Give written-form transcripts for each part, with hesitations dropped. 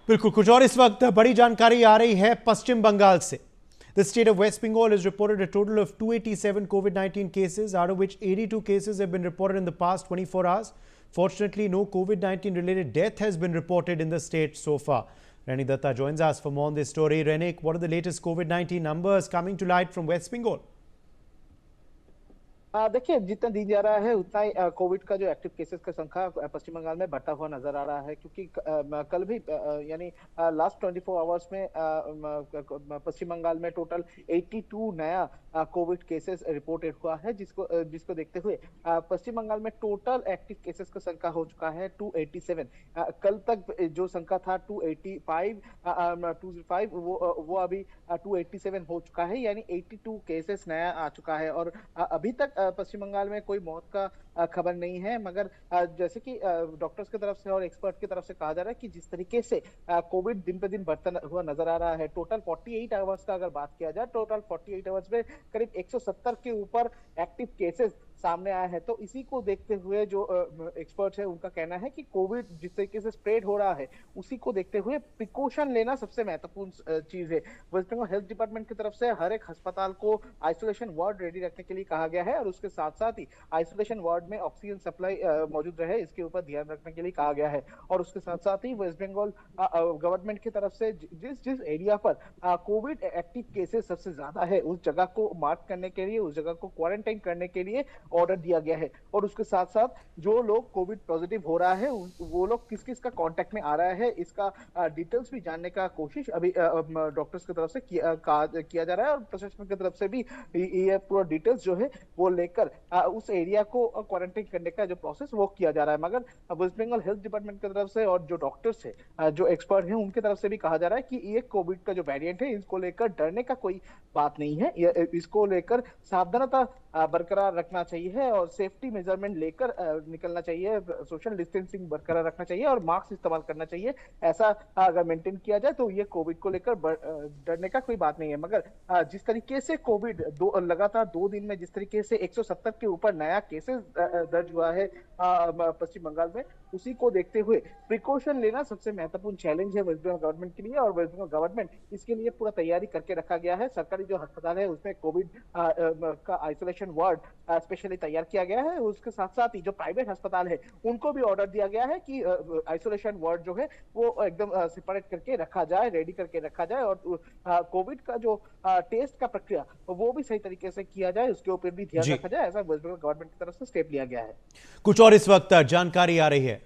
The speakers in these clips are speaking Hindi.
बिल्कुल, कुछ और इस वक्त बड़ी जानकारी आ रही है पश्चिम बंगाल से। The state of West Bengal has reported a total of 287 COVID-19 cases, out of which 82 cases have been reported in the past 24 hours. Fortunately, no COVID-19 related death has been reported in the state so far. Renik Datta joins us for more on this story. Renik, what are the latest COVID-19 numbers coming to light from West Bengal? देखिए, जितना दिन जा रहा है उतना ही कोविड का जो एक्टिव केसेस का संख्या पश्चिम बंगाल में बढ़ता हुआ नजर आ रहा है, क्योंकि कल भी यानी लास्ट 24 आवर्स में पश्चिम बंगाल में टोटल 82 नया कोविड केसेस रिपोर्टेड हुआ है, जिसको देखते हुए पश्चिम बंगाल में टोटल एक्टिव केसेस का संख्या हो चुका है 287। कल तक जो संख्या था 285 वो अभी 287 हो चुका है, यानी 82 केसेस नया आ चुका है। और अभी तक पश्चिम बंगाल में कोई मौत का खबर नहीं है, मगर जैसे कि डॉक्टर्स की तरफ से और एक्सपर्ट की तरफ से कहा जा रहा है कि जिस तरीके से कोविड दिन पे दिन बढ़ता हुआ नजर आ रहा है, टोटल 48 आवर्स का अगर बात किया जाए, टोटल 48 आवर्स में करीब 170 के ऊपर एक्टिव केसेस सामने आया है। तो इसी को देखते हुए जो एक्सपर्ट्स है उनका कहना है कि कोविड जिस तरीके से स्प्रेड हो रहा है, उसी को देखते हुए प्रिकॉशन लेना सबसे महत्वपूर्ण चीज है। वेस्ट बंगाल हेल्थ डिपार्टमेंट की तरफ से हर एक अस्पताल को आइसोलेशन वार्ड रेडी रखने के लिए कहा गया है, और उसके साथ साथ ही आइसोलेशन वार्ड में ऑक्सीजन सप्लाई मौजूद रहे, इसके ऊपर ध्यान रखने के लिए कहा गया है। और उसके साथ साथ ही वेस्ट बंगाल गवर्नमेंट की तरफ से जिस एरिया पर कोविड एक्टिव केसेस सबसे ज्यादा है, उस जगह को मार्क करने के लिए, उस जगह को क्वारंटाइन करने के लिए ऑर्डर दिया गया है। और उसके साथ साथ जो लोग कोविड पॉजिटिव हो रहा है, वो लोग किस किस का कांटेक्ट में आ रहा है, इसका डिटेल्स भी जानने का कोशिश अभी डॉक्टर्स की तरफ से किया जा रहा है, और प्रशासन की तरफ से भी ये पूरा डिटेल्स जो है वो लेकर उस एरिया को क्वारंटाइन करने का जो प्रोसेस वो किया जा रहा है। मगर वेस्ट बंगाल हेल्थ डिपार्टमेंट की तरफ से और जो डॉक्टर्स है, जो एक्सपर्ट हैं, उनकी तरफ से भी कहा जा रहा है कि ये कोविड का जो वेरिएंट है, इसको लेकर डरने का कोई बात नहीं है। इसको लेकर सावधानता बरकरार रखना चाहिए और सेफ्टी मेजरमेंट लेकर निकलना चाहिए, सोशल डिस्टेंसिंग बरकरार रखना चाहिए और मास्क इस्तेमाल करना चाहिए। ऐसा अगर मेंटेन किया जाए तो ये कोविड को लेकर डरने का कोई बात नहीं है। मगर जिस तरीके से कोविड लगातार 2 दिन में जिस तरीके से 170 के ऊपर नया केसेस दर्ज हुआ है पश्चिम बंगाल में, उसी को देखते हुए प्रिकॉशन लेना सबसे महत्वपूर्ण चैलेंज है वेस्ट बंगाल गवर्नमेंट के लिए, और वेस्ट बंगाल गवर्नमेंट इसके लिए पूरा तैयारी करके रखा गया है। सरकारी जो अस्पताल है उसमें कोविड का आइसोलेशन वार्ड स्पेशली तैयार किया गया है। उसके साथ साथ ही जो प्राइवेट अस्पताल है, उनको भी ऑर्डर दिया गया है कि आइसोलेशन वार्ड जो है वो एकदम सेपरेट करके रखा जाए, रेडी करके रखा जाए, और कोविड का जो टेस्ट का प्रक्रिया वो भी सही तरीके से किया जाए, उसके ऊपर भी ध्यान रखा जाए। ऐसा वेस्ट बंगाल गवर्नमेंट की तरफ से स्टेप लिया गया है। कुछ और इस वक्त जानकारी आ रही है।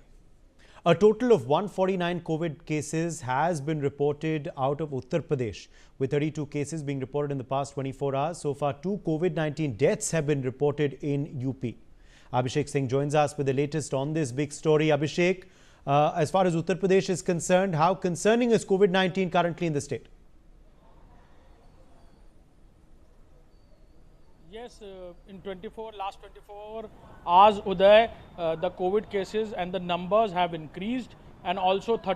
A total of 149 COVID cases has been reported out of Uttar Pradesh, with 32 cases being reported in the past 24 hours. So far, 2 COVID-19 deaths have been reported in UP. Abhishek Singh joins us with the latest on this big story. Abhishek, as far as Uttar Pradesh is concerned, how concerning is COVID-19 currently in the state? Yes, in last 24 hours, Uday, the COVID cases and the numbers have increased, and also 30